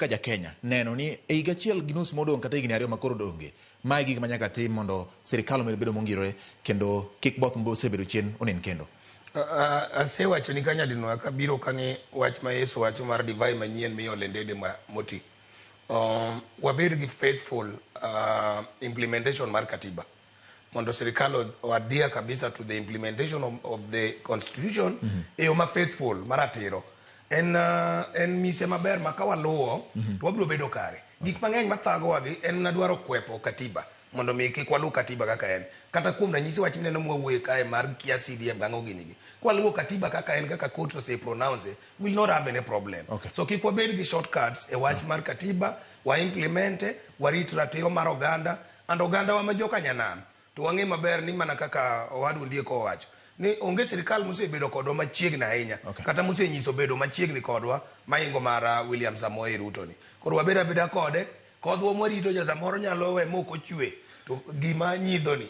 kaja Kenya neno ni higa achiel gi nus modong kata higni 2 makoro donge ma gik manyaka tim mondo sirikal omed bedo mongirore kendo kik both mosebedo chien onen kendo. Asewacho ni kanya dino kabiro kani wach ma Yesu wacho mar divai manyien miole ndede moti. Wabed gi faithful implementation mar katiba. Mondo sirikal adhere kabisa to the implementation of the constitution e yo ma faithful maratiro. En mise maber ma ka waluwo to wabiro bedo kare. Gik mang'eny mathagowa gi en nadwaro kwepo katiba mondo mi kik waluw katiba kaka en. Kata kuom ranyisi wach mineno mwawuoye kae mar kia CDM gang'o gini gi. Kwaluwo katiba kaka en kaka court ose pronounce will not have any problem. So kik wabed gi shortcuts e wach mar katiba, wa implemente, warit ratiro mar oganda, and oganda wa ma joka nyanam. To wang'e maber ni mana kaka owadu Ndieko owacho ni onge sirikal mosebedo kodwa machiegni ahinya kata mosenyiso bedo machiegni kodwa maingo mar William Samoei Ruto ni. Koro wabed abeda kode, kodwa mwarito ja samoro nyalo we moko chwe to gima nyidho ni